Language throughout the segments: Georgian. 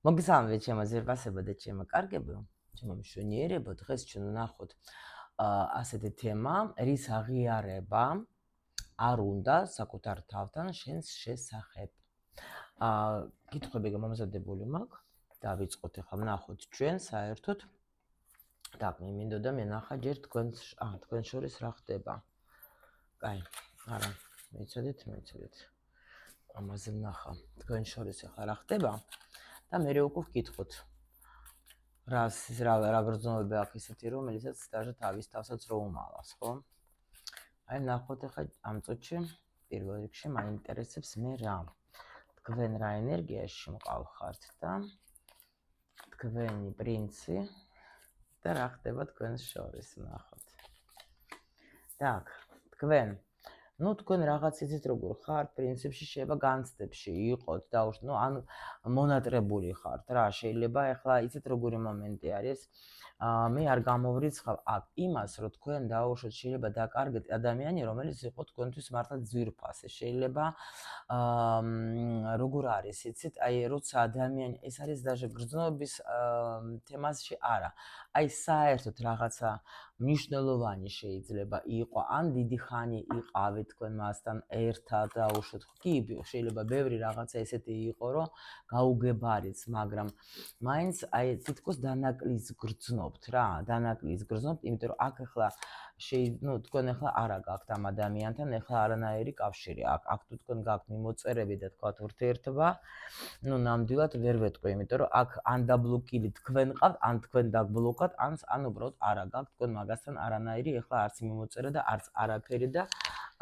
მოგესალმებით ჩემო ზირბასებო და ჩემო კარგებო, ჩემო მშვენიერებო. დღეს ჩვენ ვნახოთ ასეთი თემა, რის აღიარება არ უნდა საკუთარ თავთან შენს შესახებ. კითხვები გამომზადებული მაქვს. დავიწყოთ ახლა ვნახოთ ჩვენ საერთოდ. так, მინდოდა მე ნახა ჯერ თქვენ შორის რა ხდება. კაი, არა, მეცადეთ. ამაზე ვნახა. თქვენ შორის ახლა რა ხდება? და მე უკვე ვკითხოთ. რა გრძნობები აქვს ისეთი, რომელიცაც даже თავის თავსაც რო უმალავს, ხო? აი ნახოთ ახლა ამ წუთში პირველ რიგში მაინტერესებს მე რა. თქვენ რა ენერგიაში მყავხართ და თქვენი პრინცი და რა ხდება თქვენ შორის ნახოთ. так, თქვენ თქვენ რაღაც იცით როგორ ხართ, პრინციპში შეიძლება განცდებში იყოთ და ან მონატრებული ხართ რა, შეიძლება ახლა იცით როგორი მომენტი არის. მე არ გამოვრიცხავ აქ იმას, რომ თქვენ დაუშვათ შეიძლება დაკარგეთ ადამიანი, რომელიც იყო თქვენთვის მართლა ძვირფასი. შეიძლება როგორ არის, იცით, აი როცა ადამიანი ეს არის даже გრძნობის თემაში არა. აი საერთოდ რაღაცა მნიშვნელოვანი შეიძლება იყო, ან დიდი ხანი იყავით თქვენ მასთან ერთად დაუშვათ. კი, შეიძლება ბევრი რაღაცა ესეთი იყო, რომ გაუგებარიც, მაგრამ მაინც აი თითქოს დანაკლისს გრძნობთ რა, იმიტომ რომ აქ ახლა თქვენ ახლა არა გაქვთ ამ ადამიანთან, ახლა არანაირი კავშირი აქ თუ თქვენ გაქვთ მიმოწერები და თქვათ ურთიერთობა, ნამდვილად ვერ ვეტყვი, იმიტომ რომ აქ ან დაბლოკილი თქვენ ყავთ, ან თქვენ დაგბლოკად, ან უბრალოდ არა გაქვთ თქვენ მაგასთან არანაირი ახლა არც მიმოწერა და არც არაფერი და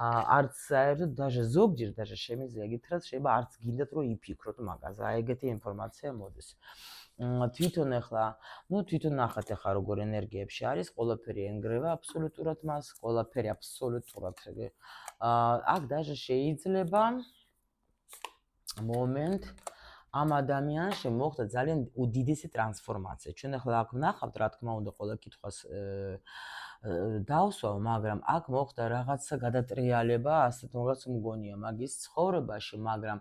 არც საერთოდ даже ზოგჯერ даже შემიძლია გითხრათ, შეიძლება არც გინდათ რომ იფიქროთ მაგაზე. აი ეგეთი ინფორმაცია მოდის. თვითონ ახლა, თვითონ ნახეთ ახლა როგორ ენერგიებში არის, ყველაფერი ენგრევა აბსოლუტურად მას, ყველაფერი აბსოლუტურად. აქ даже შეიძლება მომენტ ამ ადამიანში მოხდა ძალიან უდიდესი ტრანსფორმაცია. ჩვენ ახლა აქ ვნახავთ, რა თქმა უნდა, ყველა კითხვას დავსვავ, მაგრამ აქ მოხდა რაღაცა გადატრიალება, ასეთ რაღაც მგონია მაგის ცხოვრებაში, მაგრამ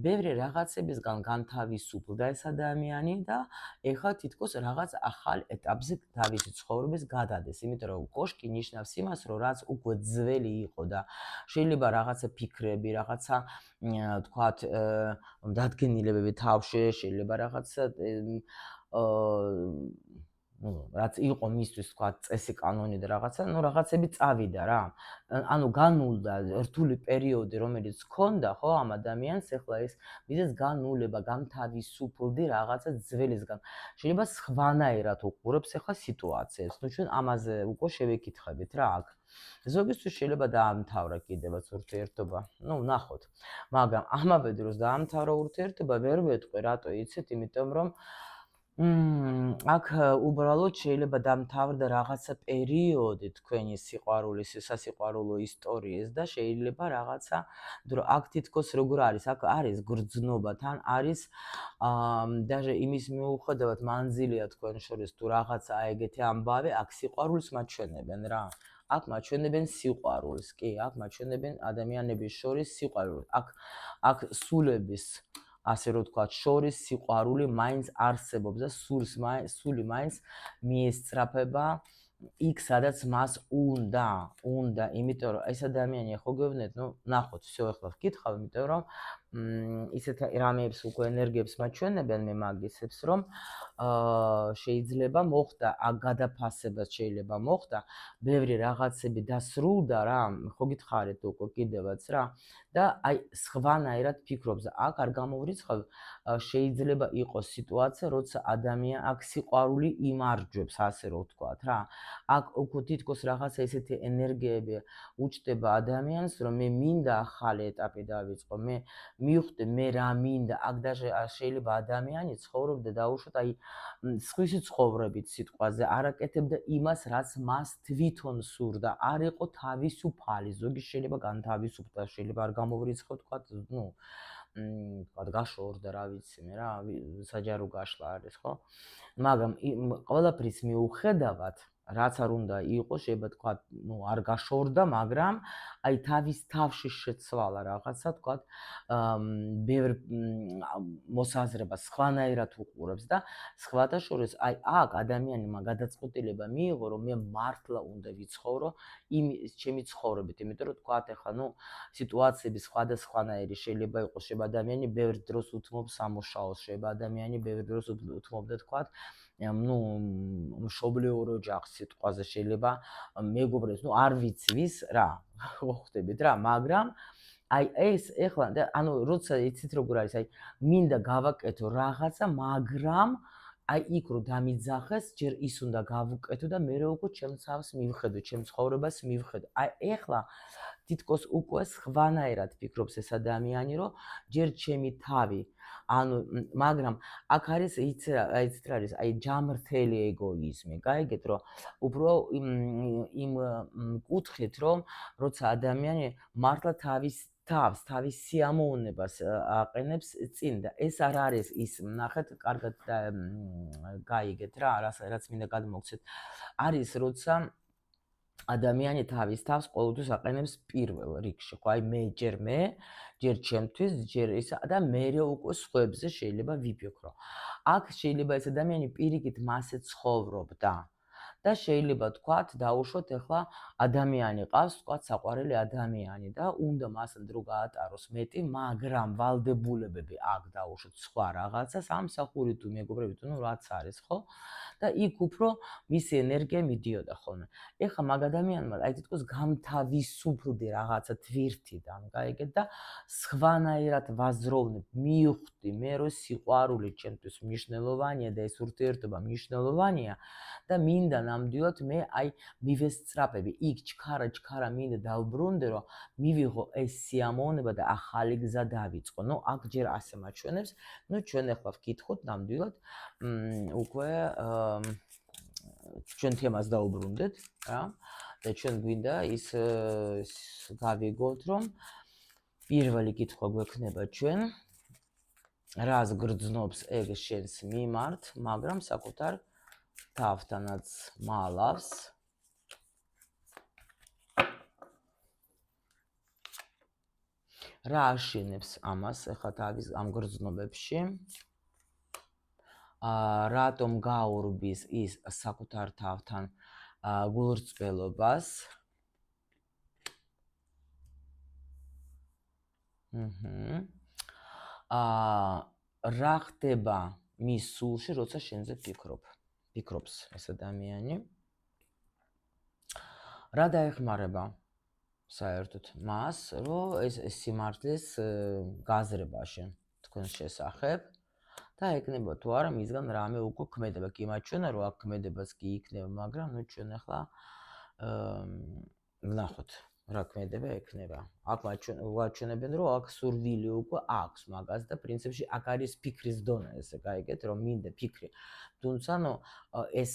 ბევრი რაღაცებისგან განთავისუფლდა ეს ადამიანი და ეხლა თითქოს რაღაც ახალ ეტაპზე თავისი ცხოვრების გადადეს, იმიტომ რომ კოშკი ნიშნავს იმას, რომ რაც უკვე ძველი იყო და შეიძლება რაღაცა ფიქრები, რაღაცა თქვათ დადგენილებები თავში, შეიძლება რაღაცა რაც იყო მისთვის თქვა წესი კანონი და რაღაცა, რაღაცები წავიდა რა. ანუ განულდა რთული პერიოდი, რომელიც ჰქონდა, ხო, ამ ადამიანს, ეხლა ეს მიზეს განულება, გამთავისუფლდი რაღაცა ძველისგან. შეიძლება სხვანაირად უყურებს ეხლა სიტუაციას. ჩვენ ამაზე უკვე შევეკითხებით რა აქ. ზოგისთვის შეიძლება დაამთავრა კიდევაც ურთიერთობა. ნახოთ. მაგრამ ამავე დროს დაამთავრა ურთიერთობა ვერ ვეტყვი, რატო იცით, იმიტომ რომ აქ უბრალოდ შეიძლება დამთავრდა რაღაცა პერიოდი თქვენი სიყვარულის, სასიყვარულო ისტორიის და შეიძლება რაღაცა, რომ აქ თითქოს როგორ არის, აქ არის გრძნობა, თან არის даже იმის მიუხედავად მანძილია თქვენ შორის თუ რაღაცა ეგეთი ამბავი, აქ სიყვარულს მაჩვენებენ რა. აქ მაჩვენებენ სიყვარულს, კი, აქ მაჩვენებენ ადამიანების შორის სიყვარულს. აქ სულების ასე რომ თქვა, შორის სიყვარული მაინც არსებობს და სული მაინც მიესწრაფება იქ, სადაც მას უნდა, იმიტომ რომ ეს ადამიანი ხო გეუბნეთ, ნახოთ, всё ახლა ვკითხავ, იმიტომ რომ ისეთ რამეებს უკვე ენერგიებს მაჩვენებენ მე მაგისებს, რომ შეიძლება მოხდა გადაფასება, შეიძლება მოხდა ბევრი რაღაცები დასრულდა რა, ხო გითხარით უკვე კიდევაც რა და აი სხვანაირად ფიქრობს. აქ არ გამოვრიცხავ, შეიძლება იყოს სიტუაცია, როცა ადამიანი აქ სიყვარული იმარჯვებს, ასე რომ ვთქვათ რა. აქ უკვე თითქოს რაღაცა ესეთი ენერგიები უჩნდება ადამიანს, რომ მე მინდა ახალი ეტაპი დავიწყო, მე მივხვდი მე რა მინდა. აქ даже შეიძლება ადამიანი ცხოვრობდა დაუშვათ აი სხვისი ცხოვრებით სიტყვაზე, არაკეთებდა იმას, რაც მას თვითონ სურდა, არ იყო თავისუფალი. ზოგი შეიძლება განთავისუფლდა, შეიძლება არ გამოვრიცხავ, თქვათ, თქვათ გაშორდა, რა ვიცი მე რა, საჯარო გაშლა არის, ხო? მაგრამ ყველაფრის მიუხედავად რაც არ უნდა იყოს, შეიძლება თქვა, არ გაშორდა, მაგრამ აი თავის თავში შეცვალა რაღაცა, თქვა, ბევრ მოსაზრებას სხვანაირად უყურებს და სხვათა შორის აი აქ ადამიანმა გადაწყვეტილება მიიღო, რომ მე მართლა უნდა ვიცხოვრო ჩემი ცხოვრებით, იმიტომ რომ თქვა, ახლა სიტუაციები სხვადასხვანაირი შეიძლება იყოს, შეიძლება ადამიანი ბევრ დროს უთმობს სამუშაოს, შეიძლება ადამიანი ბევრ დროს უთმობდა, თქვა, მშობლიურ ოჯახს სიტყვაზე შეიძლება მეგობრებს, არ ვიცი ვის რა, ხვდებით რა, მაგრამ აი ეს ეხლა ანუ როცა იცით როგორ არის, აი მინდა გავაკეთო რაღაცა, მაგრამ აი იქ რო დამიძახეს, ჯერ ის უნდა გავუკეთო და მე უკვე ჩემს თავს მივხედო, ჩემს ცხოვრებას მივხედო. აი ეხლა თითქოს უკვე სხვანაირად ფიქრობს ეს ადამიანი, რომ ჯერ ჩემი თავი, ანუ მაგრამ აქ არის იცით რა არის, აი ჯამრთელი ეგოიზმი. გაიგეთ, რომ უფრო იმ კუთხით, რომ როცა ადამიანი მართლა თავის სიამოვნებას აყენებს წინ და ეს არ არის ის, ნახეთ, კარგად გაიგეთ რა, რაც მინდა გადმოგცეთ. არის როცა ადამიანი თავის თავს ყოველთვის აყენებს პირველ რიგში, ხო, აი ჯერ ჩემთვის, ჯერ ის და მერე უკვე სხვებზე შეიძლება ვიფიქრო. აქ შეიძლება ეს ადამიანი პირიქით მასე ცხოვრობდა და შეიძლება თქვათ, დაუშვოთ ახლა ადამიანი ყავს, თქვათ, საყვარელი ადამიანი და უნდა მასთან დრო გაატაროს მეტი, მაგრამ ვალდებულებები აქ დაუშვოთ სხვა რაღაცა, სამსახური თუ მეგობრები თუ რაც არის, ხო? და იქ უფრო მისი ენერგია მიდიოდა ხოლმე. ეხლა მაგ ადამიანმა აი თითქოს გამთავისუფლდი რაღაცა თვირთიდან, გაიგეთ და სხვანაირად ვაზროვნებ, მივხვდი მე რომ სიყვარული ჩემთვის მნიშვნელოვანია და ეს ურთიერთობა მნიშვნელოვანია და მინდა ნამდვილად მე აი მივესწრაფები, იქ ჩქარა მინდა დავბრუნდე, რომ მივიღო ეს სიამოვნება და ახალი გზა დავიწყო. აქ ჯერ ასე მაჩვენებს, ჩვენ ახლა ვკითხოთ ნამდვილად უკვე ჩვენ თემას დაუბრუნდეთ რა და ჩვენ გვინდა ის გავიგოთ, რომ პირველი კითხვა გვექნება ჩვენ რას გრძნობს ეგ შენს მიმართ, მაგრამ საკუთარ თავთანაც მალავს. რა აშენებს ამას ახლა თავის ამ გრძნობებში? რატომ გაურბის ის საკუთარ თავთან გულრწყელობას? რა ხდება მის სულში, როცა შენზე ფიქრობს ეს ადამიანი? რა დაეხმარება საერთოდ მას, რომ ეს სიმართლის გაზრებაში თქვენს შესახებ და ეკნება თუ არა მისგან რამე უკვე ქმედება. კი მაჩვენა რომ აქ ქმედებას კი იქნება, მაგრამ ჩვენ ახლა ვნახოთ რა ქმედება ექნება. აქ ვაჩვენებენ რომ აქ სურვილი უკვე აქვს მაგას და პრინციპში აქ არის ფიქრის დონა, ესე გაიგეთ, რომ მინდა ფიქრი. თუმცა ეს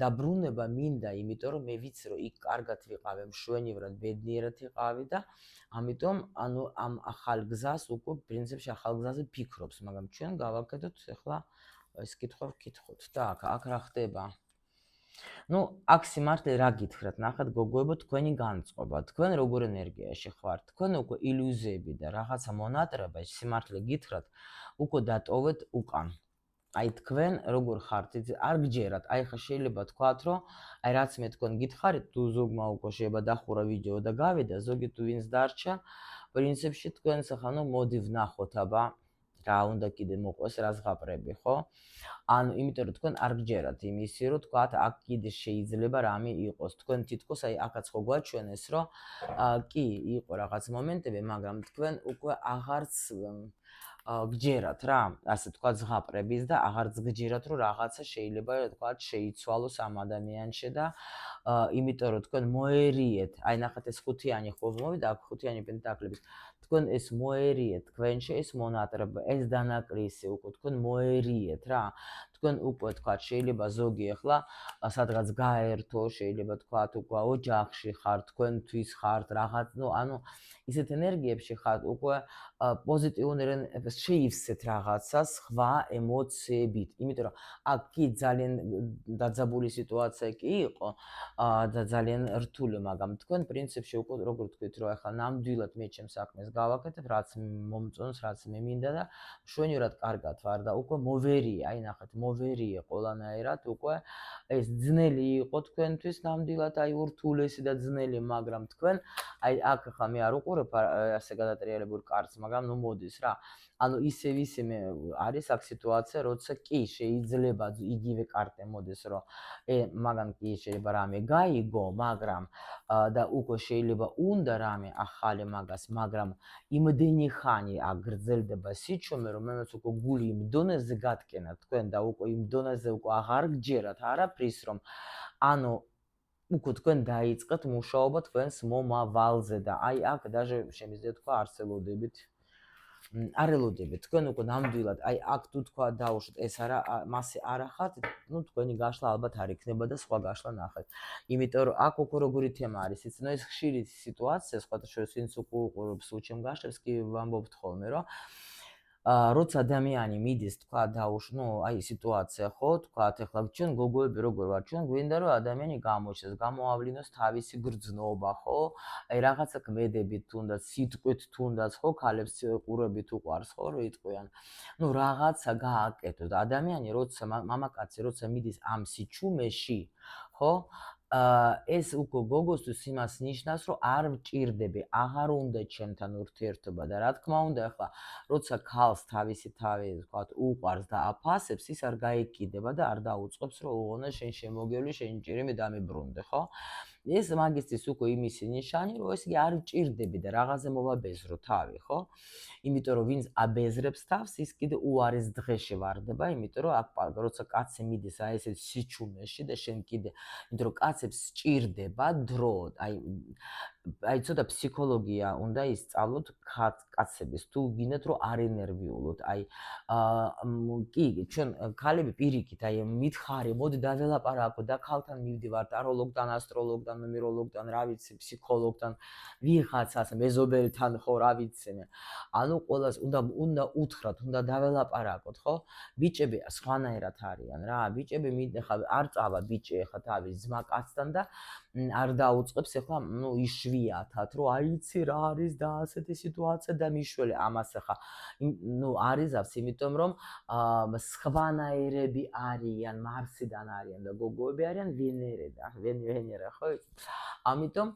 დაბრუნება მინდა, იმიტომ რომ მე ვიცი რომ იქ კარგად ვიყავი, მშვენივრად, ბედნიერად ვიყავი და ამიტომ ამ ახალ გზას უკვე პრინციპში ახალ გზაზე ფიქრობს, მაგრამ ჩვენ გავაკეთოთ ახლა ეს კითხვა ვკითხოთ და აქ რა ხდება? აქ სიმართლე რა გითხრათ, ნახეთ გოგოებო, თქვენი განწყობა, თქვენ როგორ ენერგიაში ხართ, თქვენ უკვე ილუზიები და რაღაცა მონატრება, სიმართლე გითხრათ, უკვე დატოვეთ უკან. აი თქვენ როგორ ხართ, არ გჯერათ, აი ხა შეიძლება თქვათ, რომ აი რაც მე თქვენ გითხარით, თუ ზოგმა უკვე შეიძლება დახურა ვიდეო და გავიდა, ზოგი თუ ვინც დარჩა, პრინციპში თქვენს ახლა მოდი ვნახოთ, აბა რა უნდა კიდე მოყვეს, რა ზღაპრები, ხო? ანუ იმიტომ რომ თქვენ არ გჯერათ იმისი, რომ თქვათ აქ კიდე შეიძლება რამე იყოს. თქვენ თითქოს აი აქაც ხო გვაჩვენეს, რომ კი იყო რაღაც მომენტები, მაგრამ თქვენ უკვე აღარც გჯერათ რა, ასე თქვათ ზღაპრების და აღარც გჯერათ, რომ რაღაცა შეიძლება თქვათ შეიცვალოს ამ ადამიანში და იმიტომ რომ თქვენ მოერიეთ, აი ნახეთ ეს ხუთიანი ხო მოვიდა, აქ ხუთიანი პენტაკლების. თქვენ ეს მოერიეთ, თქვენში ეს მონატრება, ეს დანაკრისი უკვე თქვენ მოერიეთ რა. თქვენ უკვე თქვა შეიძლება ზოგი ახლა სადღაც გაერთო, შეიძლება თქვა უკვე ოჯახში ხარ, თქვენთვის ხართ რაღაც, ანუ ისეთ ენერგიებში ხართ უკვე პოზიტიური შეივსეთ რაღაცა სხვა ემოციებით, იმიტომ რომ აქ კი ძალიან დაძაბული სიტუაცია კი იყო და ძალიან რთული, მაგრამ თქვენ პრინციპში უკვე როგორ თქვით, რომ ახლა ნამდვილად მე ჩემს საქმეს გავაკეთებ, რაც მომწონს, რაც მე მინდა და მშვენივრად კარგად ვარ და უკვე მოვერია, აი ნახეთ, მოვერია ყველანაირად, უკვე ეს ძნელი იყო თქვენთვის ნამდვილად, აი ურთულესი და ძნელი, მაგრამ თქვენ აი აქ ხა მე არ უყურებ ასე გადატრიალებულ კარტს, მაგრამ ნუ მოდის რა. ანუ ისევ არის აქ სიტუაცია, როცა კი შეიძლება იგივე კარტე მოდის, რომ მაგან კი შეიძლება რამე გაიგო, მაგრამ და უკვე შეიძლება უნდა რამე ახალი მაგას, მაგრამ იმდენი ხანი აგრძელდება სიჩუმე, რომ მეც უკვე გული იმ დონეზე გატკენა თქვენ და უკვე იმ დონეზე უკვე აღარ გჯერათ არაფრის, რომ ანუ უკვე თქვენ დაიწყეთ მუშაობა თქვენს მომავალზე და აი აქ даже შემიძლია თქვა არსელოდებით. არ ელოდებით, თქვენ უკვე ნამდვილად, აი აქ თუ თქვა დაუშვით, ეს არა მასე არა ხართ, ნუ თქვენი გაშლა ალბათ არ იქნება და სხვა გაშლა ნახეთ. იმიტომ რომ აქ უკვე როგორი თემა არის, იცით, ეს ხშირი სიტუაცია, სხვათა შორის ვინც უკვე უყურებს უჩემ გაშლებს, კი ვამბობთ ხოლმე, რომ როცა ადამიანი მიდის, თქვა ნუ აი სიტუაცია ხო, თქვა ახლა ჩვენ გოგოები როგორ ვარ, ჩვენ გვინდა რომ ადამიანი გამოჩნდეს, გამოავლინოს თავისი გრძნობა, ხო? აი რაღაცა ქმედებით თუნდაც, სიტყვით თუნდაც, ხო, ქალებს ყურებით უყვარს, ხო, რომ იტყვიან. ნუ რაღაცა გააკეთოს და ადამიანი როცა მამაკაცი როცა მიდის ამ სიჩუმეში, ხო? ეს უკვე გოგოსთვის იმას ნიშნავს, რომ არ მჭირდები, აღარ უნდა ჩემთან ურთიერთობა და რა თქმა უნდა, ახლა როცა ქალს თავისი თავი, ვთქვათ, უყვარს და აფასებს, ის არ გაეკიდება და არ დაუწყობს, რომ ოღონდ შენ შემოგევლი, შენ ჭირიმე დამიბრუნდე, ხო? ეს მაგისტრის უკვე იმისი ნიშანი, რომ ეს კი არ მჭირდები და რაღაცზე მოვაბეზრო თავი, ხო? იმიტომ რომ ვინც აბეზრებს თავს, ის კიდე უარის დღეში ვარდება, იმიტომ რომ აქ როცა კაცი მიდის აი ესეთ სიჩუმეში და შენ კიდე, იმიტომ რომ კაცებს სჭირდება დრო, აი ცოტა ფსიქოლოგია უნდა ისწავლოთ კაცების, თუ გინდათ რომ არ ენერგიულოთ, აი კი, ჩვენ ქალები პირიქით, აი მითხარი, მოდი დაველაპარაკო და ქალთან მივდივართ, ტაროლოგთან, ასტროლოგთან, ნუმეროლოგთან, რა ვიცი, ფსიქოლოგთან, ვიღაცას, მეზობელთან, ხო, რა ვიცი მე. ანუ ყველას უნდა უთხრათ, უნდა დაველაპარაკოთ, ხო? ბიჭები სხვანაირად არიან რა, ბიჭები ხა არ წავა ბიჭი ხა თავის ძმა კაცთან და არ დაუწყებს ახლა ნუ იშვიათად რომ აიცი რა არის და ასეთი სიტუაცია და მიშველი ამას ახლა ნუ არიზავს იმიტომ რომ სხვანაირები არიან მარსიდან არიან და გოგოები არიან ვენერა ხო ამიტომ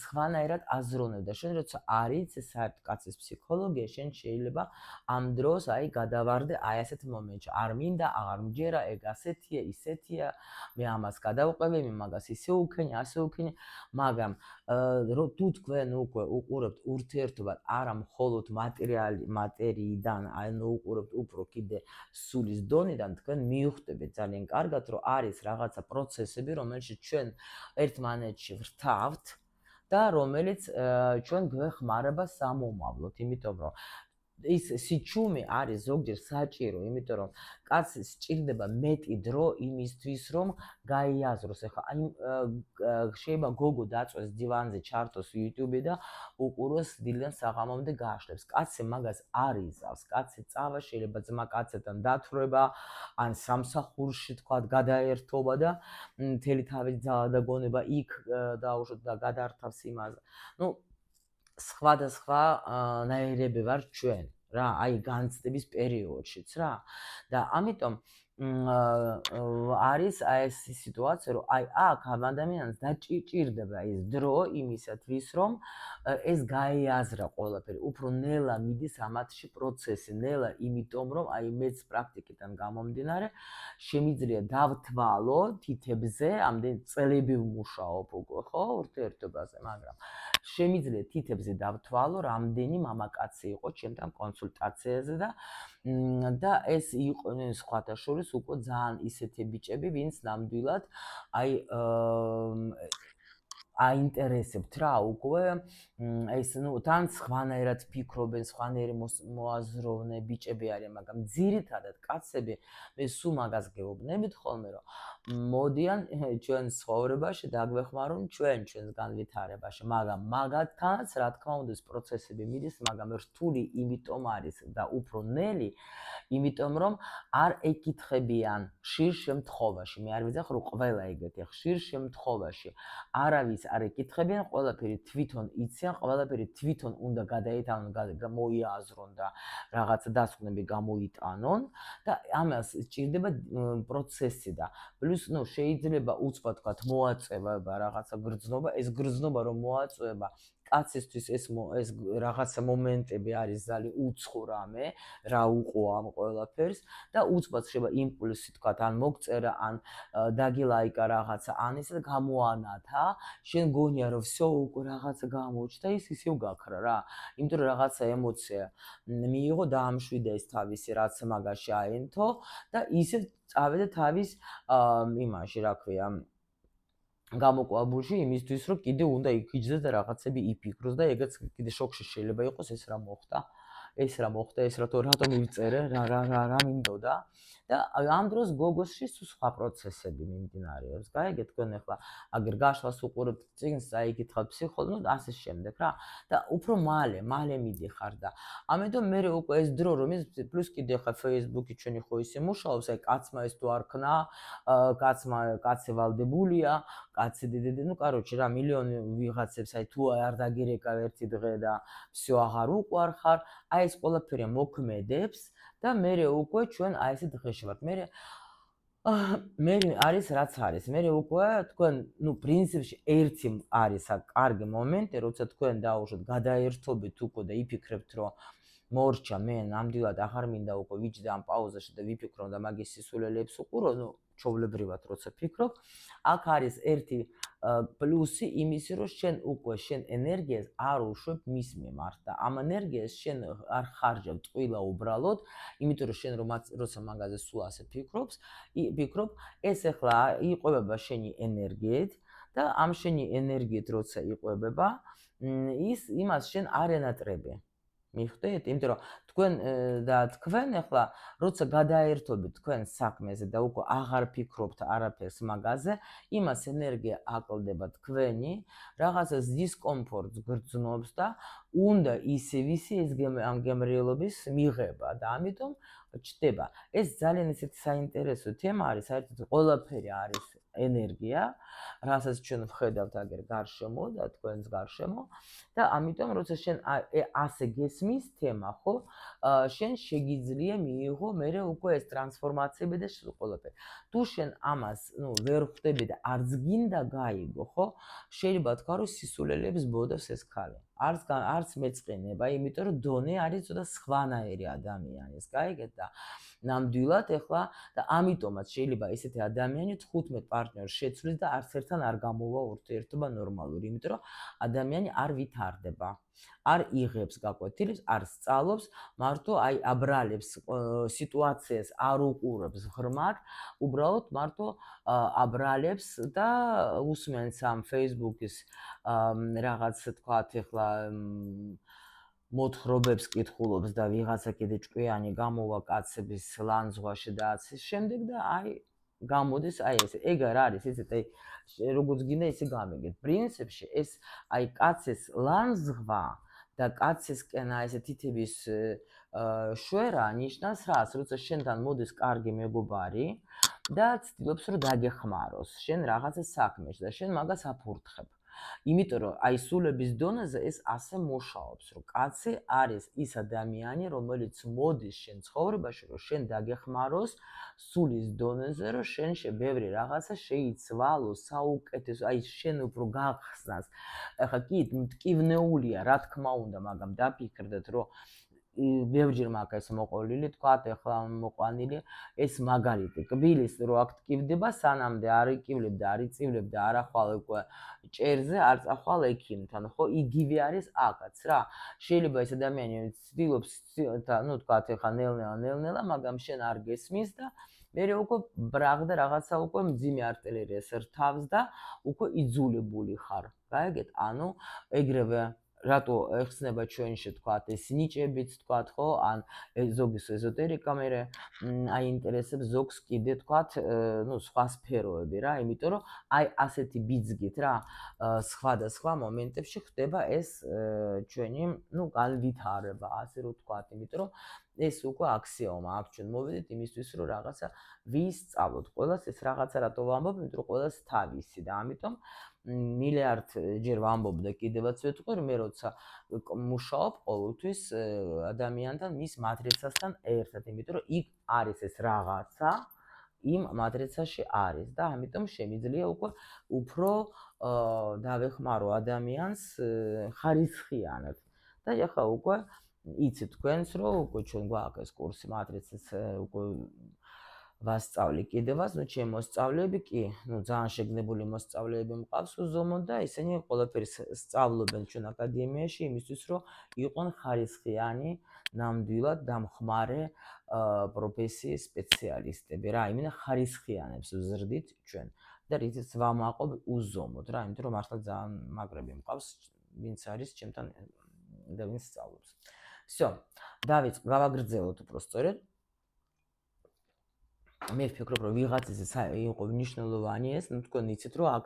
სხვანაირად აზროვნებ და შენ როცა არიცი საერთოდ კაცის ფსიქოლოგია შენ შეიძლება ამ დროს აი გადავარდე აი ასეთ მომენტში არ მინდა აღარ მჯერა ეგ ასეთია ისეთია მე ამას გადავყვები მე მაგას ისე უქენი ასე უქენი მაგრამ თუ თქვენ უკვე უყურებთ ურთიერთობად არა მხოლოდ მატერიიდან ანუ უყურებთ უფრო კიდე სულის დონიდან თქვენ მიხვდებით ძალიან კარგად რომ არის რაღაცა პროცესები რომელშიც ჩვენ ერთმანეთში ვრთავთ და რომელიც ჩვენ გვეხმარება სამომავლოდ იმიტომ რომ ის სიჩუმე არის ზოგჯერ საჭირო, იმიტომ რომ კაცს სჭირდება მეტი დრო იმისთვის, რომ გაიაზროს. ახლა აი შეიძლება გოგო დაწვეს დივანზე, ჩართოს YouTube-ი და უყუროს დილიდან საღამომდე გაშლებს. კაცი მაგას არ იზავს. კაცი წავა შეიძლება ძმა კაცთან დათვრება, ან სამსახურში თქვა გადაერთობა და მთელი თავის ძალა და გონება იქ დაუშვათ და გადართავს იმაზე. ნუ სხვადასხვა ნაირები ვარ ჩვენ რა აი განცდების პერიოდშიც რა და ამიტომ არის აი ეს სიტუაცია რომ აი აქ ამ ადამიანს დაჭირდება ეს დრო იმისათვის რომ ეს გაიაზრა ყველაფერი უფრო ნელა მიდის ამათში პროცესი ნელა იმიტომ რომ აი მეც პრაქტიკიდან გამომდინარე შემიძლია დავთვალო თითებზე ამდენ წელები ვმუშაობ უკვე ხო ურთიერთობაზე მაგრამ შემიძლია თითებზე დავთვალო რამდენი მამაკაცი იყო ჩემთან კონსულტაციაზე და ეს იყვნენ სხვათა შორის უკვე ძალიან ისეთი ბიჭები ვინც ნამდვილად აი აინტერესებთ რა უკვე ეს თან სხვანაირად ფიქრობენ, სხვანაირი მოაზროვნე ბიჭები არიან, მაგრამ ძირითადად კაცები მე სულ მაგას გეუბნებით ხოლმე, რომ მოდიან ჩვენ ცხოვრებაში დაგვეხმარონ ჩვენს განვითარებაში, მაგრამ მაგათაც რა თქმა უნდა ეს პროცესები მიდის, მაგრამ რთული იმიტომ არის და უფრო ნელი, იმიტომ რომ არ ეკითხებიან ხშირ შემთხვევაში, მე არ ვიძახ რომ ყველა ეგეთი, ხშირ შემთხვევაში არავის არ ეკითხებიან, ყველაფერი თვითონ იციან, ყველაფერი თვითონ უნდა გადაიტანონ, მოიაზრონ და რაღაცა დასკვნები გამოიტანონ და ამას სჭირდება პროცესი და პლუს შეიძლება უცბად თქვა მოაწევა რაღაცა გრძნობა, ეს გრძნობა რომ მოაწევა კაცისთვის ეს რაღაცა მომენტები არის ძალიან უცხო რამე, რა უყო ამ ყველაფერს და უცბად შეიძლება იმპულსი თქვა ან მოგწერა ან დაგილაიკა რაღაცა ან ისე გამოანათა, შენ გონია რომ всё უკვე რაღაცა გამოჩნდა ის ისევ გაქრა რა. იმიტომ რომ რაღაცა ემოცია მიიღო და ამშვიდა ეს თავისი რაც მაგაში აენთო და ისე წავედა თავის იმაში რა ქვია გამოკვაბულში იმისთვის რომ კიდე უნდა იქიჯდეს და რაღაცები იფიქროს და ეგეც კიდე შოქში შეიძლება იყოს ეს რა მოხდა. ეს რატომ მივწერე, რა მინდოდა და ამ დროს გოგოსში სხვა პროცესები მიმდინარეობს. გაიგეთ თქვენ ახლა აგერ გაშვას უყურებთ წიგნს, აიკითხავთ ფსიქოლოგს, ასე შემდეგ რა. და უფრო მალე მიდიხარ და ამიტომ მე უკვე ეს დრო რომ ის პლუს კიდე ახლა Facebook-ი ჩვენი ხო ისე მუშაობს, აი კაცმა ეს თუ არ ქნა, კაცი ვალდებულია, კაცი დედე, კაროჩე რა მილიონი ვიღაცებს აი თუ არ დაგირეკავ ერთი დღე და всё აღარ უყვარხარ, აი ეს ყველაფერი მოქმედებს და მე უკვე ჩვენ აი ესე დღეში ვართ. მე არის რაც არის. მე უკვე თქვენ პრინციპში ერთი არის კარგი მომენტი, როცა თქვენ დაუშვათ, გადაერთობით უკვე და იფიქრებთ, რომ მორჩა მე ნამდვილად აღარ მინდა უკვე ვიჯდე ამ პაუზაში და ვიფიქრო და მაგის სისულელეებს უყურო, ჩოვლებრივად როცა ფიქრობ, აქ არის ერთი პლუსი იმისი, რომ შენ ენერგიას არ უშვებ მის მიმართ და ამ ენერგიას შენ არ ხარჯავ ტყილა უბრალოდ, იმიტომ რომ შენ როცა მაგაზე სულ ასე ფიქრობ, ეს ახლა იყვება შენი ენერგიით და ამ შენი ენერგიით როცა იყვება, იმას შენ არ ენატრები. მიხვდით? იმიტომ რომ თქვენ ახლა როცა გადაერთობით თქვენ საქმეზე და უკვე აღარ ფიქრობთ არაფერს მაგაზე, იმას ენერგია აკლდება თქვენი, რაღაცას დისკომფორტს გრძნობს და უნდა ისევ ეს გემრიელობის მიღება და ამიტომ ჩდება. ეს ძალიან ისეთი საინტერესო თემა არის, საერთოდ ყველაფერი არის ენერგია, რასაც ჩვენ ვხედავთ აგერ გარშემო და თქვენს გარშემო და ამიტომ როცა შენ ასე გესმის თემა, ხო, შენ შეგიძლია მიიღო მე უკვე ეს ტრანსფორმაციები და ყველაფერი. თუ შენ ამას, ვერ ხვდები და არც გინდა გაიგო, ხო? შეიძლება თქვა რომ სისულელეებს ბოდავს ეს ქალი. არც მეწყინება, იმიტომ რომ დონე არის ცოტა სხვანაირი ადამიანის, გაიგეთ და ნამდვილად ახლა და ამიტომაც შეიძლება ესეთი ადამიანი 15 პარტნიორს შეცვლის და არც ერთთან არ გამოვა ურთიერთობა ნორმალური, იმიტომ რომ ადამიანი არ ვითარდება. არ იღებს გაკვეთილებს, არ სწავლობს, მარტო აი აბრალებს სიტუაციას, არ უყურებს ღრმად, უბრალოდ მარტო აბრალებს და უსმენს ამ Facebook-ის რაღაც თქვათ ახლა მოთხრობებს კითხულობს და ვიღაცა კიდე ჭკვიანი გამოვა კაცების ლანძღვაში და ასე შემდეგ და აი გამოდის აი ესე. ეგ არ არის ისეთი როგორც გინდა ისე გამიგეთ. პრინციპში ეს აი კაცის ლანძღვა და კაცისკენ აი ესე თითების შვერა ნიშნავს რას, როცა შენთან მოდის კარგი მეგობარი და ცდილობს რომ დაგეხმაროს შენ რაღაცა საქმეში და შენ მაგას აფურთხებ. იმიტომ რომ აი სულების დონეზე ეს ასე მუშაობს, რომ კაცი არის ის ადამიანი, რომელიც მოდის შენ ცხოვრებაში, რომ შენ დაგეხმაროს სულის დონეზე, რომ შენ ბევრი რაღაცა შეიცვალო, საუკეთესო, აი შენ უფრო გახსნას. ახლა კი მტკივნეულია, რა თქმა უნდა, მაგრამ დაფიქრდეთ, რომ ბევრჯერ მაგას მოყოლილი, თქვათ, ახლა მოყვანილი ეს მაგალითი. კბილის რო აქ ტკივდება, სანამდე არ იკივლებ და არ იწივლებ და არ ახვალ უკვე ჭერზე, არ წახვალ ექიმთან, ხო? იგივე არის აქაც რა. შეიძლება ეს ადამიანი ცდილობს, თქვათ, ახლა ნელ-ნელა, მაგრამ შენ არ გესმის და მე უკვე ბრაღდა რაღაცა უკვე მძიმე артиლერიას რთავს და უკვე იძულებული ხარ. გაიგეთ? ანუ ეგრევე რატო ეხსნება ჩვენში თქვათ ეს ნიჭებიც თქვათ ხო ან ზოგის ეზოტერიკა მე აინტერესებს ზოგს კიდე თქვათ ნუ სხვა სფეროები რა იმიტომ რომ აი ასეთი ბიძგით რა სხვადასხვა მომენტებში ხდება ეს ჩვენი ნუ განვითარება ასე რომ თქვათ იმიტომ რომ ეს უკვე აქსიომა აქ ჩვენ მოვედით იმისთვის რომ რაღაცა ვისწავლოთ ყველას ეს რაღაცა რატო ვამბობ იმიტომ რომ ყველას თავისი და ამიტომ მილიარდ ჯერ ვამბობ და კიდევაც ვეთქვი მე როცა მუშაობ ყოველთვის ადამიანთან მის მატრიცასთან ერთად იმიტომ რომ იქ არის ეს რაღაცა იმ მატრიცაში არის და ამიტომ შემიძლია უკვე უფრო დავეხმარო ადამიანს ხარისხიანად და ახლა უკვე იცით თქვენს რომ უკვე ჩვენ გვაქვს ეს კურსი მატრიცის უკვე ვასწავლი კიდევაც, ნუ ჩემი მოსწავლეები კი, ნუ ძალიან შეგნებული მოსწავლეები მყავს უზომოდ და ისინი ყველაფერს სწავლობენ ჩვენ აკადემიაში იმისთვის, რომ იყვნენ ხარისხიანი, ნამდვილად დამხმარე პროფესიის სპეციალისტები რა, იმენა ხარისხიანებს ვზრდით ჩვენ და რითიც ვამაყობ უზომოდ რა, იმიტომ რომ მართლა ძალიან მაგრები მყავს, ვინც არის ჩემთან და ვინც სწავლობს. Всё, დავიწყო, გავაგრძელოთ უბრალოდ. მე ვფიქრობ, რომ ვიღაცის იყო მნიშვნელოვანი ეს, ნუ თქვენ იცით, რომ აქ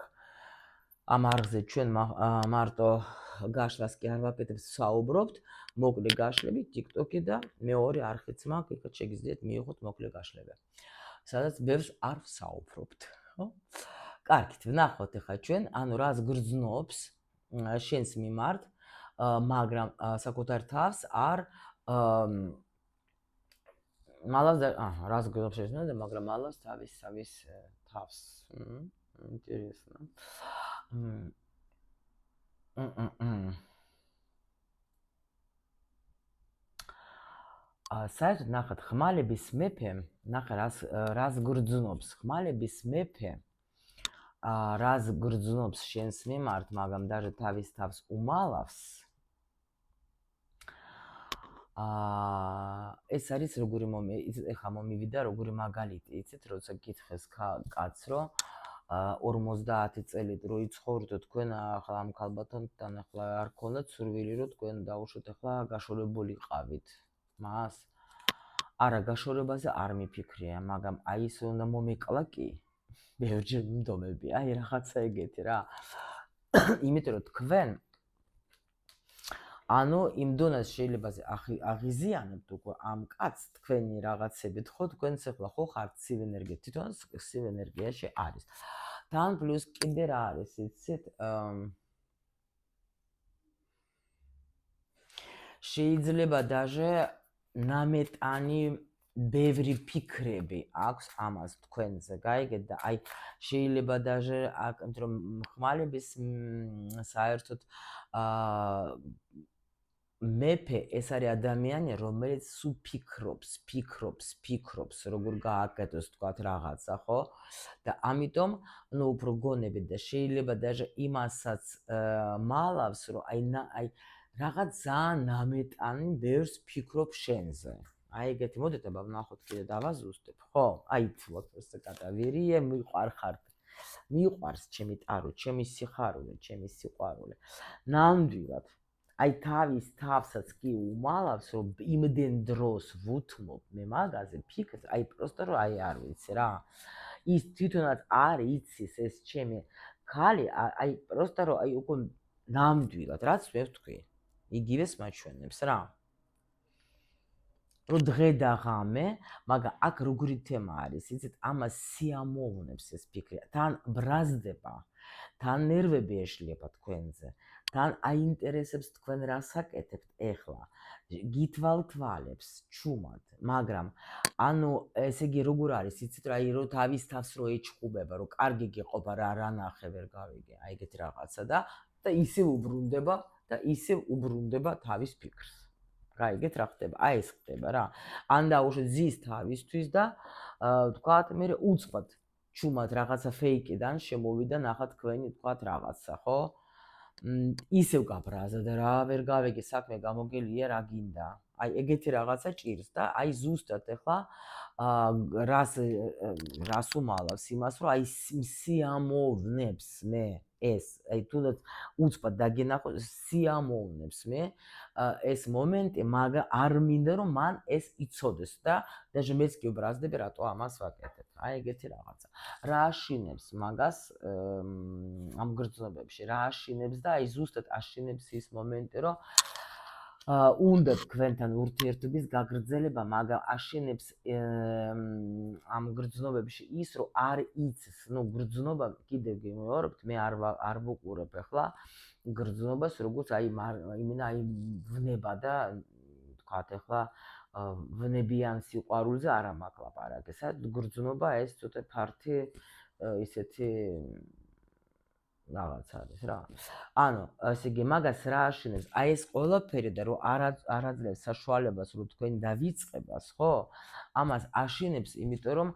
ამ არხზე ჩვენ მარტო გაშლას კი არ ვაკეთებთ, საუბრობთ, მოკლე გაშლები, TikTok-ი და მეორე არხიც მაქვს, იქაც შეგიძლიათ მიიღოთ მოკლე გაშლები. სადაც ბევრს არ ვსაუბრობთ, ხო? კარგით, ვნახოთ ახლა ჩვენ, ანუ რას გრძნობს შენს მიმართ, მაგრამ საკუთარ თავს არ მალას და რას გგონობს შეძნა, მაგრამ მალას თავის თავს. Интересно. საერთოდ ნახეთ, ხმალების მეფე, ნახე რას გრძნობს, ხმალების მეფე რას გრძნობს შენს მიმართ, მაგრამ даже თავის თავს უმალავს. ეს არის როგორი ეხა მომივიდა როგორი მაგალითი, იცით, როცა გითხეს კაცს, რომ 50 წელი დრო იცხოვრდო თქვენ ახლა ამ ქალბატონთან ახლა არ ქონდათ სურვილი რომ თქვენ დაუშვოთ ახლა გაშორებულიყავით მას. არა, გაშორებაზე არ მიფიქრია, მაგრამ აი ის უნდა მომეკლა კი. ბევრჯერ მდომები, აი რაღაცა ეგეთი რა. იმიტომ რომ თქვენ ანუ იმ დონეს შეიძლება აღიზიანებთ უკვე ამ კაცს თქვენი რაღაცებით ხო თქვენს ახლა ხო ხართ ცივ ენერგია თვითონ ცივ ენერგიაში არის. თან პლუს კიდე რა არის იცით შეიძლება даже ნამეტანი ბევრი ფიქრები აქვს ამას თქვენზე გაიგეთ და აი შეიძლება даже რომ ხმალების საერთოდ მეფე ეს არის ადამიანი რომელიც სულ ფიქრობს როგორ გააკეთოს თქვათ რაღაცა ხო და ამიტომ ნუ უფრო გონებით და შეიძლება даже იმასაც მალავს რომ აი რაღაც ძალიან ნამეტანი ბევრს ფიქრობს შენზე. აი ეგეთი მოდით აბა ვნახოთ კიდე დავაზუსტებ ხო აი თლოთზე გადავირიე მიყვარს ჩემი ტარო ჩემი სიხარული ჩემი სიყვარული ნამდვილად აი თავის თავსაც კი უმალავს რომ იმდენ დროს ვუთმობ მე მაგაზე ფიქრს აი პროსტო რომ აი არ ვიცი რა ის თვითონაც არ იცის ეს ჩემი ხალი აი პროსტო რომ აი უკვე ნამდვილად რაც მე ვთქვი იგივეს მაჩვენებს რა რომ დღე და ღამე, მაგრამ აქ როგორი თემა არის, იცით, ამას სიამოვნებს ეს ფიქრი. თან ბრაზდება, თან ნერვები ეშლება თქვენზე, თან აინტერესებს თქვენ რას აკეთებთ ეხლა. გითვალთვალებს ჩუმად, მაგრამ ანუ ესე იგი როგორ არის, იცით, რა ირო თავის თავს რო ეჭყუბება, რომ კარგი გიყოფა რა ნახე ვერ გავიგე, აი ეგეთი რაღაცა და ისევ უბრუნდება თავის ფიქრს. გაიგეთ რა ხდება? აი ეს ხდება რა. ან დაუშვით ზის თავისთვის და თქვათ მე უცბად ჩუმად რაღაცა ფეიკიდან შემოვიდა ნახა თქვენი თქვათ რაღაცა, ხო? ისევ გაბრაზა და რა ვერ გავიგე საქმე გამოგელია რა გინდა. აი ეგეთი რაღაცა ჭირს და აი ზუსტად ეხლა რას უმალავს იმას რომ აი სიამოვნებს მე ეს აი თუნდაც უცბად დაგენახო სიამოვნებს მე ეს მომენტი მაგრამ არ მინდა რომ მან ეს იცოდეს და даже მეც კი ვბრაზდები რატო ამას ვაკეთებ. აი ეგეთი რაღაცა. რა აშინებს მაგას ამ გრძნობებში რა აშინებს და აი ზუსტად აშინებს ის მომენტი რომ უნდა თქვენთან ურთიერთობის გაგრძელება, მაგრამ აშენებს ამ გრძნობებში ის, რომ არ იცის, ну გრძნობა კიდევ გიმეორებთ, მე არ ვუყურებ ახლა გრძნობას, როგორც აი აი ვნება და თქვათ ახლა ვნებიან სიყვარულზე არ მაქვს ლაპარაკი, გრძნობა ეს ცოტა ფართი ისეთი რაღაც არის რა. ანუ ესე იგი მაგას რა აშენებს? აი ეს ყველაფერი და რომ არაძლევს საშუალებას რომ თქვენ დავიწყებას, ხო? ამას აშენებს, იმიტომ რომ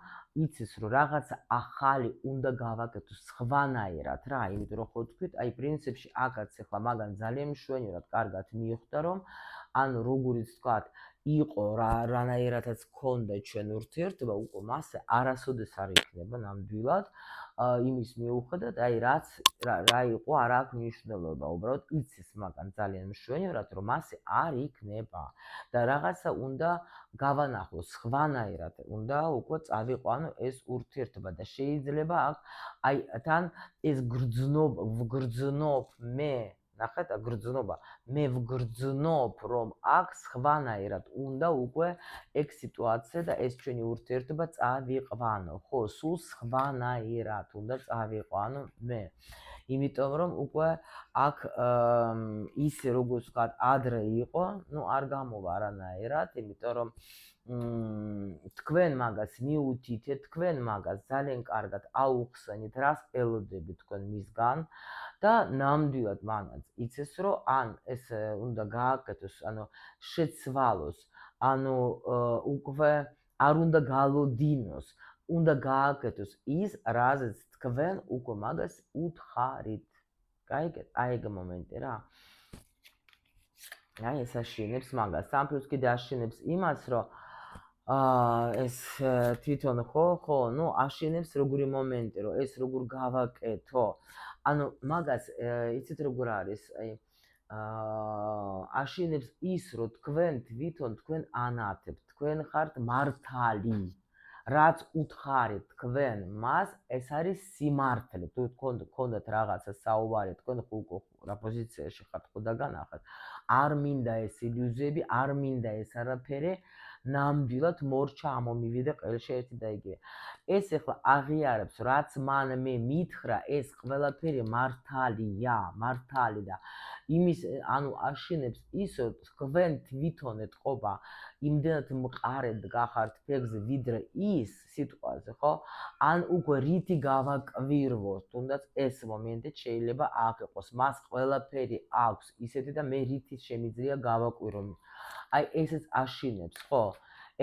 იცის რომ რაღაცა ახალი უნდა გავაკეთო სხვანაირად რა, იმიტომ რომ ხო თქვით, აი პრინციპში აქაც ახლა მაგან ძალიან მშვენივრად კარგად მიხვდა რომ ანუ როგორიც თქვათ იყო რანაირადაც ქონდა ჩვენ ურთიერთობა, უკვე მასე არასოდეს არ იქნება ნამდვილად. იმის მიუხედავად, აი რა იყო, არ აქვს მნიშვნელობა, უბრალოდ იცის მაგან ძალიან მშვენივრად, რომ მასე არ იქნება და რაღაცა უნდა გავანახო სხვანაირად, უნდა უკვე წავიყვანო ეს ურთიერთობა და შეიძლება აქ აი თან ეს ვგრძნობ მე ნახეთ გრძნობა მე ვგრძნობ რომ აქ სხვანაირად უნდა უკვე ეგ სიტუაცია და ეს ჩვენი ურთიერთობა წავიყვანო ხო სულ სხვანაირად უნდა წავიყვანო მე იმიტომ რომ უკვე აქ ისე როგორც ვთქვათ ადრე იყო ну არ გამოვა არანაირად იმიტომ რომ თქვენ მაგას მიუთითეთ თქვენ მაგას ძალიან კარგად აუხსენით რას ელოდებით თქვენ მისგან და ნამდვილად მანაც იცის რომ ან ეს უნდა გააკეთოს ანუ შეცვალოს ანუ უკვე არ უნდა გალოდინოს უნდა გააკეთოს ის რაზეც თქვენ უკვე მაგას უთხარით გაიგეთ აი ეგ მომენტი რა აი ეს აშენებს მაგას სამ პლუს კიდე აშენებს იმას რომ ეს თვითონ ხო ну აშენებს როგორი მომენტი რომ ეს როგორ გავაკეთო ანუ მაგას იცით როგორ არის აი აშენებს ის რომ თქვენ თვითონ თქვენ ანათებთ თქვენ ხართ მართალი რაც უთხარით თქვენ მას ეს არის სიმართლე თუ გქონდათ რაღაცა საუბარი თქვენ რა პოზიციაში ხართ ხო დაგანახეთ არ მინდა ეს ილუზიები არ მინდა ეს არაფერი ნამდვილად მორჩა ამომივიდა ყელში ერთი და იგივე. ეს ახლა აღიარებს, რაც მან მე მითხრა, ეს ყველაფერი მართალია, მართალი და იმის ანუ აშენებს ის, რომ თქვენ თვითონ ეთყობა იმდენად მყარედ გახართ ფეგზე, ვიდრე ის სიტყვაზე, ხო? ან უკვე რითი გავაკვირვოთ, თუნდაც ეს მომენტი შეიძლება აქ იყოს. მას ყველაფერი აქვს ისეთი და მე რითი შემიძლია გავაკვირო. აი ესეც აშინებს, ხო?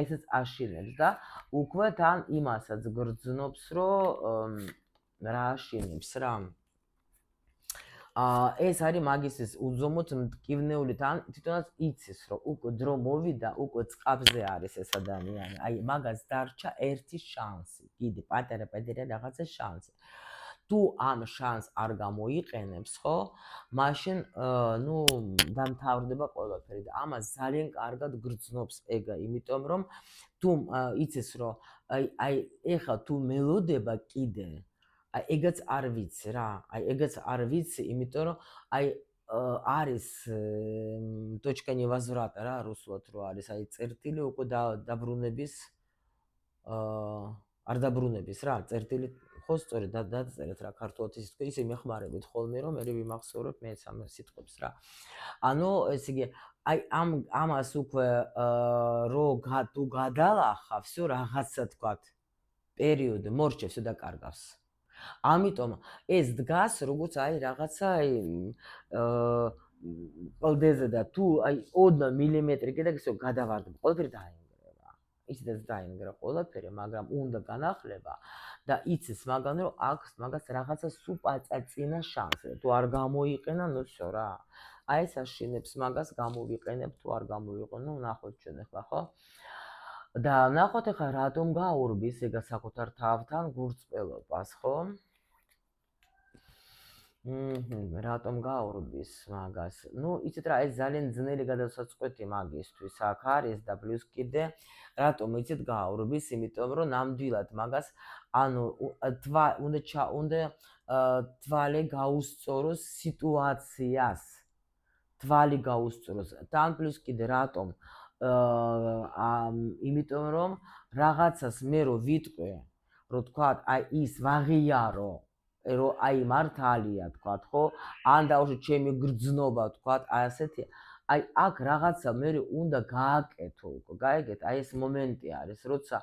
ესეც აშინებს და უკვე თან იმასაც გრძნობს, რომ რა აშინებს რა. ეს არის მაგისის უზომოდ მტკივნეული თან თვითონაც იცის, რომ უკვე დრო მოვიდა, უკვე წყაბზე არის ეს ადამიანი. აი მაგას დარჩა ერთი შანსი. კიდე პატარა რაღაცა შანსი. თუ ამ შანსს არ გამოიყენებს, ხო? მაშინ ნუ დამთავრდება ყველაფერი და ამას ძალიან კარგად გრძნობს ეგა, იმიტომ რომ თუ იცის რომ აი ეხლა თუ მელოდება კიდე აი ეგაც არ ვიცი რა, აი ეგაც არ ვიცი, იმიტომ რომ აი არის точка невозврата რა რუსულად რო არის, აი წერტილი უკვე დაბრუნების არ დაბრუნების რა, წერტილი ხო სწორედ დაწერეთ რა ქართულად ისე მეხმარებით ხოლმე რომ მე ვიმახსოვრებ მე სამ სიტყვებს რა. ანუ ესე იგი აი ამას უკვე რო თუ გადალახავ, всё რაღაცა თქვათ პერიოდი მორჩევს და კარგავს. ამიტომ ეს დგას როგორც აი რაღაცა აი ყლდეზე და თუ აი 20 მმ კიდე ისე გადავარდებ, ყველაფერი დაინგრევა. ისედაც დაინგრა ყველაფერი, მაგრამ უნდა განახლება და იცის მაგან რომ აქ მაგას რაღაცა სუპაწაწინა შანსი. თუ არ გამოიყენა, ნუ всё რა. აი ეს აშინებს მაგას გამოვიყენებ თუ არ გამოვიყენო, ნახოთ ჩვენ ახლა, ხო? და ნახოთ ახლა რატომ გაურბის ეგა საკუთარ თავთან გურწპელობას, ხო? რატომ გაურბის მაგას? ნუ იცით რა, ეს ძალიან ძნელი გადასაწყვეტი მაგისთვის აქ არის და პლუს კიდე რატომ იცით გაურბის? იმიტომ რომ ნამდვილად მაგას ანუ უნდა თვალი გაუსწოროს სიტუაციას. თვალი გაუსწოროს. თან პლუს კიდე რატომ? იმიტომ რომ რაღაცას მე რო ვიტყვი, რო თქვა, აი ის ვაღიარო რომ აი მართალია თქვათ, ხო? ან დაუშვით ჩემი გრძნობა თქვათ, აი ასეთი, აი აქ რაღაცა მე უნდა გააკეთო, გაიგეთ? აი ეს მომენტი არის, როცა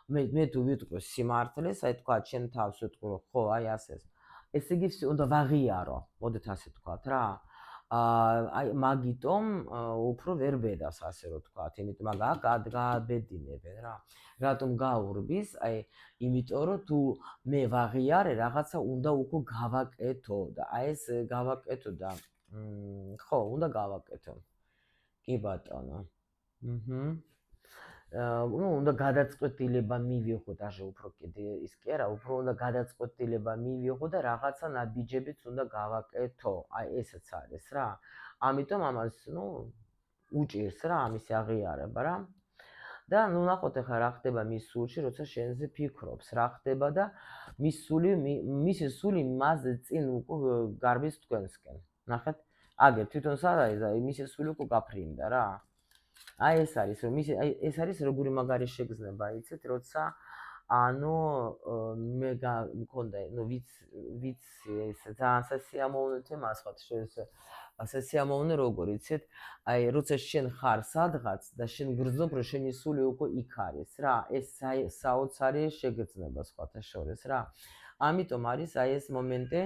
მე თუ ვიტყვი სიმართლეს, აი თქვათ, შენ თავს ვიტყვი, რომ ხო, აი ასეს. ესე იგი უნდა ვაღიარო, მოდით ასე თქვათ რა. აი მაგიტომ უფრო ვერ ბედავს ასე რომ თქვათ, იმიტომ მაგ გააბედინებენ რა. რატომ გაურბის? აი იმიტომ რომ თუ მე ვაღიარე რაღაცა უნდა უკვე გავაკეთო და აი ეს გავაკეთო და ხო, უნდა გავაკეთო. კი ბატონო. ну, უნდა გადაწყვეტილება მივიღო და უფრო კიდე ის კი არა, უფრო უნდა გადაწყვეტილება მივიღო და რაღაცა ნაბიჯებიც უნდა გავაკეთო. აი ესეც არის რა. ამიტომ ამას, ну, უჭირს რა ამის აღიარება რა. და ну ნახოთ ახლა რა ხდება მის სულში, როცა შენზე ფიქრობს, რა ხდება და მისი სული მასზე წინ უკვე გარბის თქვენსკენ. ნახეთ, აგერ თვითონ სად არის და მისი სული უკვე გაფრინდა რა. აი ეს არის რომ ეს არის როგორი მაგარი შეგრძნება, იცით, როცა ანუ მე მქონდა, ну, ვიცი ეს ძალიან სასიამოვნო თემაა სხვა შეიძლება სასიამოვნო როგორ იცით, აი როცა შენ ხარ სადღაც და შენ გრძნობ რომ შენი სული უკვე იქ არის რა, ეს საოცარი შეგრძნება სხვათა შორის რა. ამიტომ არის აი ეს მომენტი,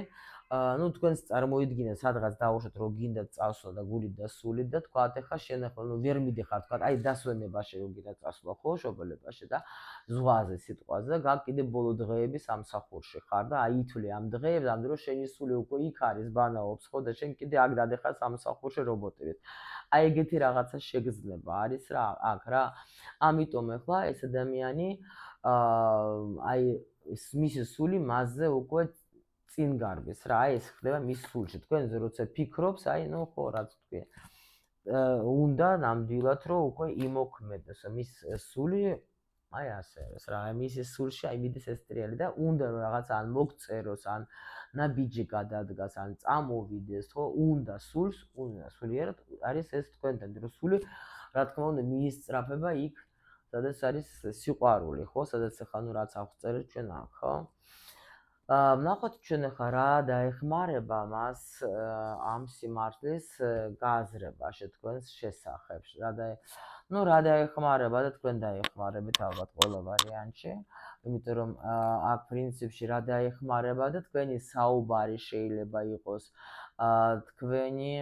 ну თქვენს წარმოიდგინეთ სადღაც დაუშვათ რომ გინდა წავსვა და გულით და სულით და თქვათ ახლა შენ ახლა ну ვერ მიდიხარ თქვათ აი დასვენებაში რომ გინდა წავსვა ხო შობელებაში და ზღვაზე სიტყვაზე და გაკ კიდე ბოლო დღეები სამსახურში ხარ და აი ითვლი ამ დღეებს ამ დრო შენი სული უკვე იქ არის ბანაობს ხო და შენ კიდე აქ დადეხარ სამსახურში რობოტებით. აი ეგეთი რაღაცა შეგრძნება არის რა აქ რა. ამიტომ ახლა ეს ადამიანი აი მისი სული მასზე უკვე წინ გარბის რა, აი ეს ხდება მის სულში. თქვენზე როცა ფიქრობს, აი ნუ ხო რაც თქვი. უნდა ნამდვილად რომ უკვე იმოქმედოს მის სული, აი ასე არის რა, მის სულში აი მიდის ეს ტრიალი და უნდა რომ რაღაც ან მოგწეროს, ან ნაბიჯი გადადგას, ან წამოვიდეს, ხო? უნდა სულს, უნდა სულიერად არის ეს თქვენთან, რომ სული რა თქმა უნდა მიისწრაფება იქ, სადაც არის სიყვარული, ხო? სადაც ახლა ნუ რაც აღწერეთ ჩვენ აქ, ხო? ნახოთ ჩვენ ახლა რა დაეხმარება მას ამ სიმართლის გააზრებაში თქვენს შესახებ. რა დაეხმარება და თქვენ დაეხმარებით ალბათ ყველა ვარიანტში, იმიტომ რომ აქ პრინციპში რა დაეხმარება და თქვენი საუბარი შეიძლება იყოს, თქვენი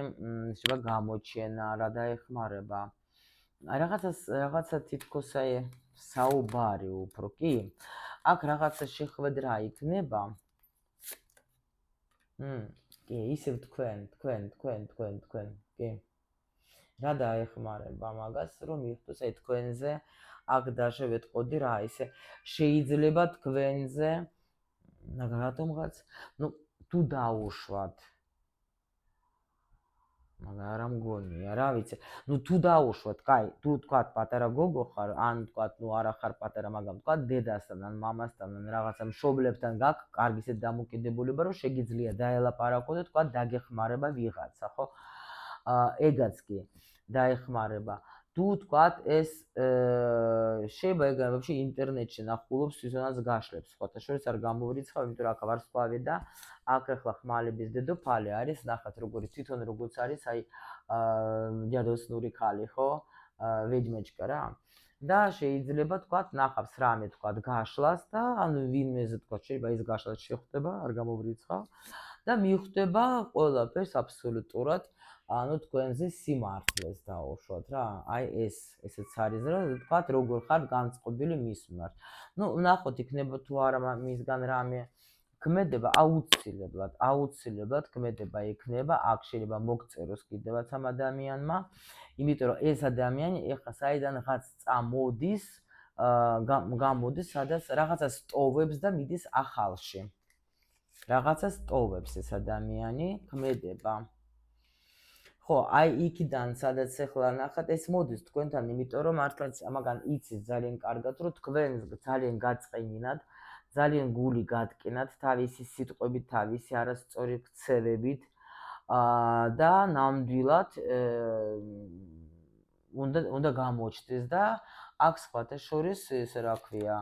შეიძლება გამოჩენა რა დაეხმარება. რაღაცა თითქოს აი საუბარი უფრო კი. აქ რაღაცა შეხვედრა იქნება. კი, ისევ თქვენ, კი. რა დაეხმარება მაგას, რომ მიხდოს აი თქვენზე, აქ დაშევეთყოდი რა, ისე შეიძლება თქვენზე რატომღაც, ну, თუ დაუშვათ. მაგრამ არა მგონია, რა ვიცი. ну თუ დაუშვათ, კაი, თუ თქვათ პატარა გოგო ხარ, ან თქვათ, ну არა ხარ პატარა, მაგრამ თქვათ დედასთან ან მამასთან ან რაღაცა მშობლებთან გაქვს კარგი ისეთ დამოკიდებულება, რომ შეგიძლია დაელაპარაკო და თქვათ დაგეხმარება ვიღაცა, ხო? ეგაც კი დაეხმარება. თუ თქვათ ეს შეიძლება ეგ ვაფშე ინტერნეტში ნახულობს თვითონაც გაშლებს, სხვათა შორის არ გამოვრიცხავ, იმიტომ რომ აქ ვარსკვლავი და აქ ახლა ხმალების დედოფალი არის, ნახეთ როგორი თვითონ როგორც არის, აი ჯადოსნური ქალი, ხო? ვეჯმეჭკა რა. და შეიძლება თქვათ ნახავს რამე თქვათ გაშლას და ანუ ვინმეზე თქვათ შეიძლება ის გაშლა შეხვდება, არ გამოვრიცხავ და მიხვდება ყველაფერს აბსოლუტურად ანუ თქვენზე სიმართლეს დაუშვათ რა. აი ესეც არის რა, თქვათ როგორ ხარ განწყობილი მის მიმართ. ნუ ნახოთ იქნება თუ არა მისგან რამე ქმედება აუცილებლად ქმედება იქნება, აქ შეიძლება მოგწეროს კიდევაც ამ ადამიანმა, იმიტომ რომ ეს ადამიანი ეხლა საიდანღაც წამოდის, გამოდის, სადაც რაღაცას ტოვებს და მიდის ახალში. რაღაცას ტოვებს ეს ადამიანი, ქმედება. ხო, აი იქიდან სადაც ახლა ნახat, ეს მოდის თქვენთან, იმიტომ რომ მართლაც ამაგან იცის ძალიან კარგად, რომ თქვენ ძალიან გაწყენინათ, ძალიან გული გატკინათ თავისი სიტყვებით, თავისი არასწორი ქცევებით და ნამდვილად უნდა გამოჩნდეს და აქ სხვათა შორის ეს რა ქვია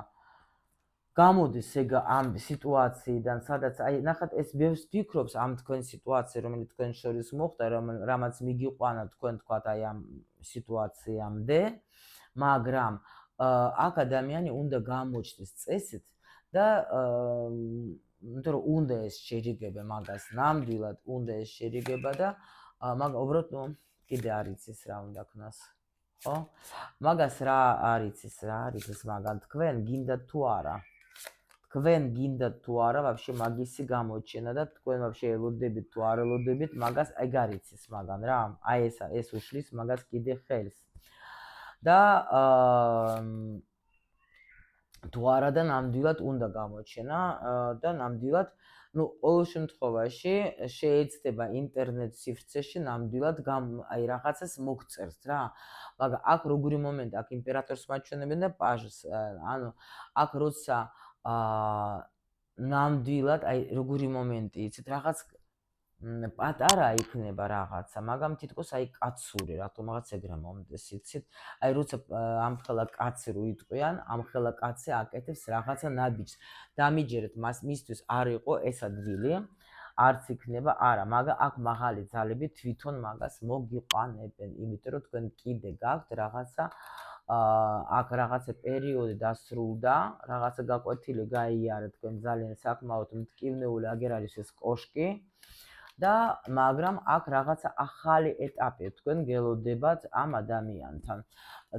გამოდის ეგ ამ სიტუაციიდან, სადაც აი ნახat ეს ბევრს ფიქრობს ამ თქვენ სიტუაციაზე, რომელიც თქვენ შორის მოხდა, რამაც მიგიყვანა თქვენ თქვათ აი ამ სიტუაციამდე, მაგრამ აქ ადამიანი უნდა გამოჩნდეს წესით და იმიტომ რომ უნდა ეს შერიგება მაგას ნამდვილად უნდა ეს შერიგება და მაგრამ უბრალოდ ნუ კიდე არ იცის რა უნდა ქნას. ხო? მაგას რა არის ეს მაგან თქვენ გინდათ თუ არა? თქვენ გინდათ თუ არა ვაფშე მაგისი გამოჩენა და თქვენ ვაფშე ელოდებით თუ არ ელოდებით მაგას ეგ არ იცის მაგან რა. აი ეს უშლის მაგას კიდე ხელს. და თუ არა და ნამდვილად უნდა გამოჩენა და ნამდვილად ну, ყოველ შემთხვევაში შეიძლება ინტერნეტ სივრცეში ნამდვილად აი რაღაცას მოგწერს რა. მაგრამ აქ როგორი მომენტი, აქ იმპერატორს მაჩვენებენ და პაჟს. ანუ აქ როცა ნამდვილად აი როგორი მომენტი, იცით, რაღაც პატარა იქნება რაღაცა, მაგრამ თითქოს აი კაცური, რატომ რაღაც ეგრე მომდის, იცით? აი როცა ამხელა კაცი რო იტყვიან, ამხელა კაცი აკეთებს რაღაცა ნაბიჯს. დამიჯერეთ მისთვის არ იყო ეს ადგილი, არც იქნება, არა, მაგრამ აქ მაღალი ძალები თვითონ მაგას მოგიყვანებენ, იმიტომ რომ თქვენ კიდე გაქვთ რაღაცა აქ რაღაცა პერიოდი დასრულდა, რაღაცა გაკვეთილი გაიარა თქვენ ძალიან საკმაოდ მტკივნეული, აგერ არის ეს კოშკი. და მაგრამ აქ რაღაცა ახალი ეტაპი თქვენ გელოდებათ ამ ადამიანთან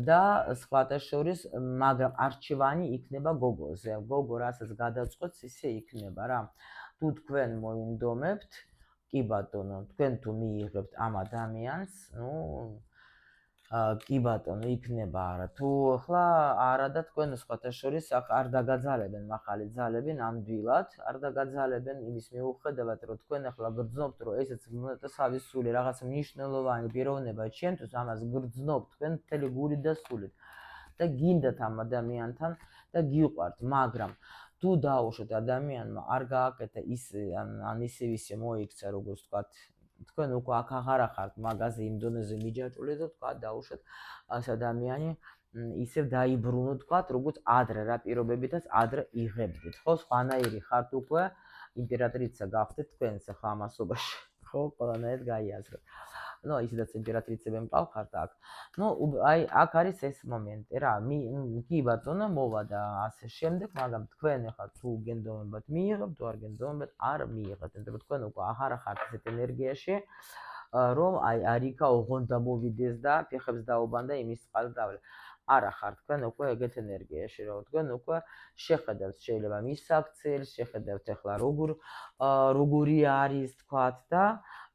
და სხვათა შორის მაგრამ არჩევანი იქნება გოგოზე. გოგო რასაც გადაწყვეტს, ისე იქნება რა. თუ თქვენ მოინდომებთ, კი ბატონო, თქვენ თუ მიიღებთ ამ ადამიანს, ნუ კი ბატონო, იქნება არა. თუ ახლა არა და თქვენ სხვათა შორის არ დაგაძალებენ მაღალი ძალები ნამდვილად, არ დაგაძალებენ იმის მიუხედავად, რომ თქვენ ახლა გრძნობთ, რომ ესეც მონაწილეობრივი რაღაც მნიშვნელოვანი პიროვნება ჩემთვის, ამას გრძნობთ თქვენ მთელი გულით და სულით და გინდათ ამ ადამიანთან და გიყვართ, მაგრამ თუ დაუშვათ ადამიანმა არ გააკეთა ის ან ისევ მოიქცა, როგორც ვთქვათ, თქვენ უკვე აქ აღარ ხართ მაგაზე იმ დონეზე მიჯაჭვული და თქვა დაუშვათ ეს ადამიანი ისევ დაიბრუნო თქვა როგორც ადრე რა პირობებითაც ადრე იღებდით ხო სხვანაირი ხართ უკვე იმპერატრიცა გახდეთ თქვენს ახლა ამასობაში ხო ყველანაირად გაიაზროთ ну ისედაც იმპერატრიცები მყავთ აქ ну აი აქ არის ეს მომენტი რა კი ბატონო მოვა და ასე შემდეგ მაგრამ თქვენ ახლა თუ გენდომებად მიიღებთ თუ არ გენდომებად არ მიიღებთ იმიტომ თქვენ უკვე აღარ ხართ ესეთ ენერგიაში რომ აი არიქა ოღონდ დამოვიდეს და ფეხებს დაუბან და იმის წყალს დავლე არა ხარ თქვენ უკვე ეგეთ ენერგიაში რომ თქვენ უკვე შეხედავთ შეიძლება მის აქციელს შეხედავთ ახლა როგორი არის თქვათ და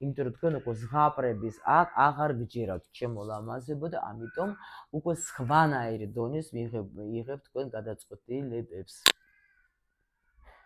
იმიტომ რომ თქვენ უკვე ზღაპრების აღარ გჯერავთ ჩემო ლამაზებო და ამიტომ უკვე სხვანაირი დონის მიიღებთ თქვენ გადაწყვეტილებებს